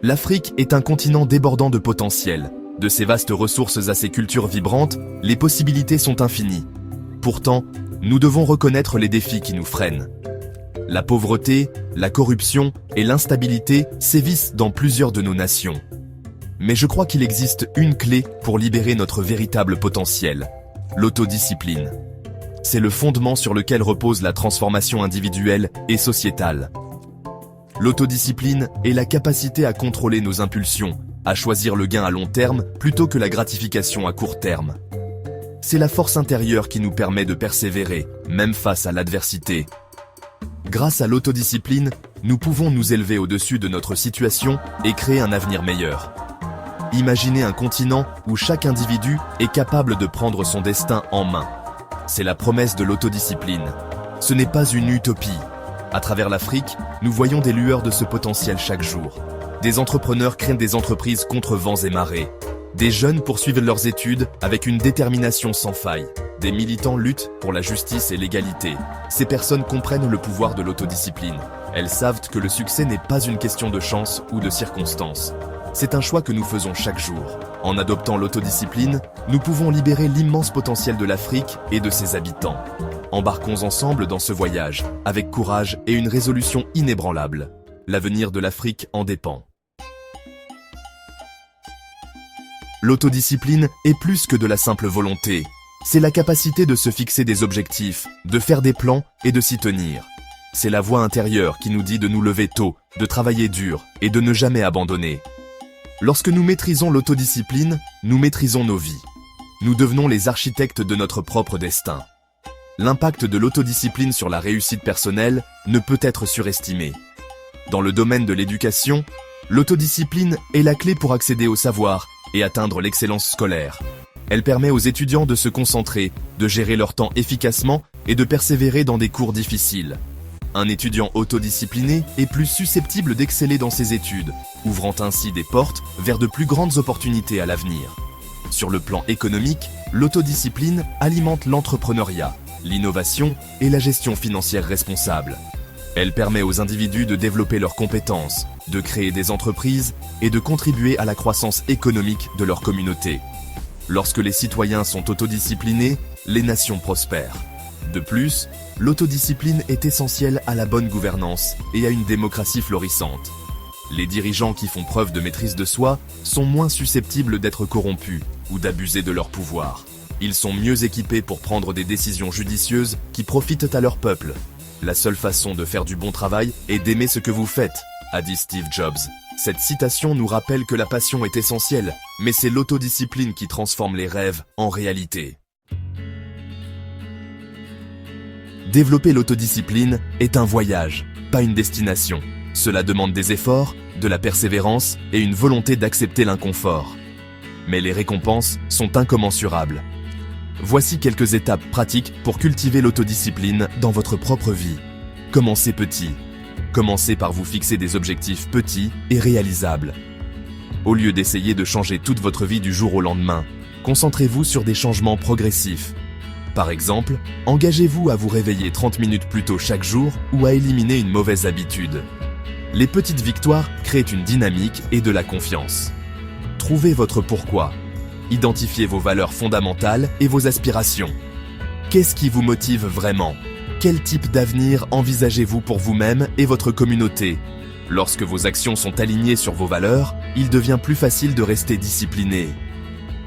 L'Afrique est un continent débordant de potentiel. De ses vastes ressources à ses cultures vibrantes, les possibilités sont infinies. Pourtant, nous devons reconnaître les défis qui nous freinent. La pauvreté, la corruption et l'instabilité sévissent dans plusieurs de nos nations. Mais je crois qu'il existe une clé pour libérer notre véritable potentiel, l'autodiscipline. C'est le fondement sur lequel repose la transformation individuelle et sociétale. L'autodiscipline est la capacité à contrôler nos impulsions, à choisir le gain à long terme plutôt que la gratification à court terme. C'est la force intérieure qui nous permet de persévérer, même face à l'adversité. Grâce à l'autodiscipline, nous pouvons nous élever au-dessus de notre situation et créer un avenir meilleur. Imaginez un continent où chaque individu est capable de prendre son destin en main. C'est la promesse de l'autodiscipline. Ce n'est pas une utopie. À travers l'Afrique, nous voyons des lueurs de ce potentiel chaque jour. Des entrepreneurs créent des entreprises contre vents et marées. Des jeunes poursuivent leurs études avec une détermination sans faille. Des militants luttent pour la justice et l'égalité. Ces personnes comprennent le pouvoir de l'autodiscipline. Elles savent que le succès n'est pas une question de chance ou de circonstances. C'est un choix que nous faisons chaque jour. En adoptant l'autodiscipline, nous pouvons libérer l'immense potentiel de l'Afrique et de ses habitants. Embarquons ensemble dans ce voyage, avec courage et une résolution inébranlable. L'avenir de l'Afrique en dépend. L'autodiscipline est plus que de la simple volonté. C'est la capacité de se fixer des objectifs, de faire des plans et de s'y tenir. C'est la voix intérieure qui nous dit de nous lever tôt, de travailler dur et de ne jamais abandonner. Lorsque nous maîtrisons l'autodiscipline, nous maîtrisons nos vies. Nous devenons les architectes de notre propre destin. L'impact de l'autodiscipline sur la réussite personnelle ne peut être surestimé. Dans le domaine de l'éducation, l'autodiscipline est la clé pour accéder au savoir et atteindre l'excellence scolaire. Elle permet aux étudiants de se concentrer, de gérer leur temps efficacement et de persévérer dans des cours difficiles. Un étudiant autodiscipliné est plus susceptible d'exceller dans ses études, ouvrant ainsi des portes vers de plus grandes opportunités à l'avenir. Sur le plan économique, l'autodiscipline alimente l'entrepreneuriat, l'innovation et la gestion financière responsable. Elle permet aux individus de développer leurs compétences, de créer des entreprises et de contribuer à la croissance économique de leur communauté. Lorsque les citoyens sont autodisciplinés, les nations prospèrent. De plus, l'autodiscipline est essentielle à la bonne gouvernance et à une démocratie florissante. Les dirigeants qui font preuve de maîtrise de soi sont moins susceptibles d'être corrompus ou d'abuser de leur pouvoir. Ils sont mieux équipés pour prendre des décisions judicieuses qui profitent à leur peuple. La seule façon de faire du bon travail est d'aimer ce que vous faites, a dit Steve Jobs. Cette citation nous rappelle que la passion est essentielle, mais c'est l'autodiscipline qui transforme les rêves en réalité. Développer l'autodiscipline est un voyage, pas une destination. Cela demande des efforts, de la persévérance et une volonté d'accepter l'inconfort. Mais les récompenses sont incommensurables. Voici quelques étapes pratiques pour cultiver l'autodiscipline dans votre propre vie. Commencez petit. Commencez par vous fixer des objectifs petits et réalisables. Au lieu d'essayer de changer toute votre vie du jour au lendemain, concentrez-vous sur des changements progressifs. Par exemple, engagez-vous à vous réveiller 30 minutes plus tôt chaque jour ou à éliminer une mauvaise habitude. Les petites victoires créent une dynamique et de la confiance. Trouvez votre pourquoi. Identifiez vos valeurs fondamentales et vos aspirations. Qu'est-ce qui vous motive vraiment ? Quel type d'avenir envisagez-vous pour vous-même et votre communauté ? Lorsque vos actions sont alignées sur vos valeurs, il devient plus facile de rester discipliné.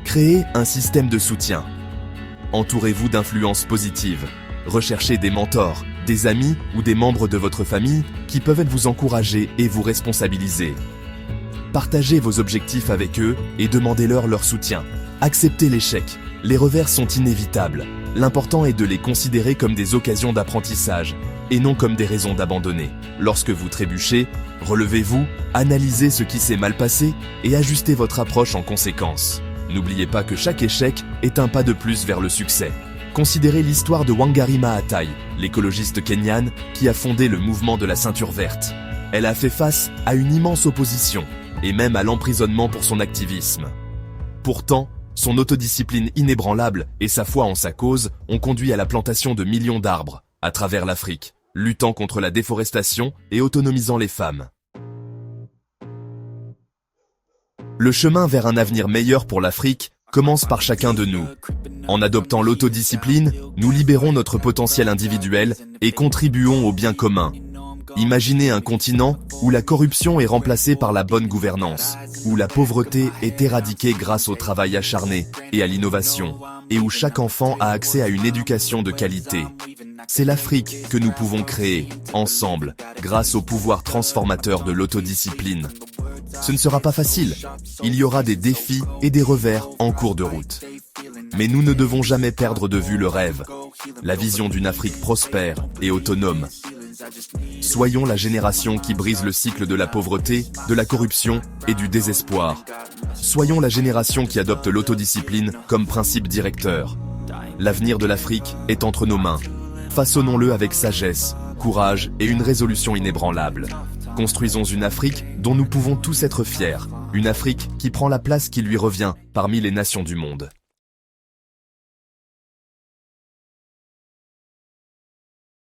Créez un système de soutien. Entourez-vous d'influences positives. Recherchez des mentors, des amis ou des membres de votre famille qui peuvent vous encourager et vous responsabiliser. Partagez vos objectifs avec eux et demandez-leur leur soutien. Acceptez l'échec. Les revers sont inévitables. L'important est de les considérer comme des occasions d'apprentissage et non comme des raisons d'abandonner. Lorsque vous trébuchez, relevez-vous, analysez ce qui s'est mal passé et ajustez votre approche en conséquence. N'oubliez pas que chaque échec est un pas de plus vers le succès. Considérez l'histoire de Wangari Maathai, l'écologiste kenyane qui a fondé le mouvement de la ceinture verte. Elle a fait face à une immense opposition et même à l'emprisonnement pour son activisme. Pourtant, son autodiscipline inébranlable et sa foi en sa cause ont conduit à la plantation de millions d'arbres à travers l'Afrique, luttant contre la déforestation et autonomisant les femmes. Le chemin vers un avenir meilleur pour l'Afrique commence par chacun de nous. En adoptant l'autodiscipline, nous libérons notre potentiel individuel et contribuons au bien commun. Imaginez un continent où la corruption est remplacée par la bonne gouvernance, où la pauvreté est éradiquée grâce au travail acharné et à l'innovation, et où chaque enfant a accès à une éducation de qualité. C'est l'Afrique que nous pouvons créer, ensemble, grâce au pouvoir transformateur de l'autodiscipline. Ce ne sera pas facile. Il y aura des défis et des revers en cours de route. Mais nous ne devons jamais perdre de vue le rêve, la vision d'une Afrique prospère et autonome. Soyons la génération qui brise le cycle de la pauvreté, de la corruption et du désespoir. Soyons la génération qui adopte l'autodiscipline comme principe directeur. L'avenir de l'Afrique est entre nos mains. Façonnons-le avec sagesse, courage et une résolution inébranlable. Construisons une Afrique dont nous pouvons tous être fiers, une Afrique qui prend la place qui lui revient parmi les nations du monde.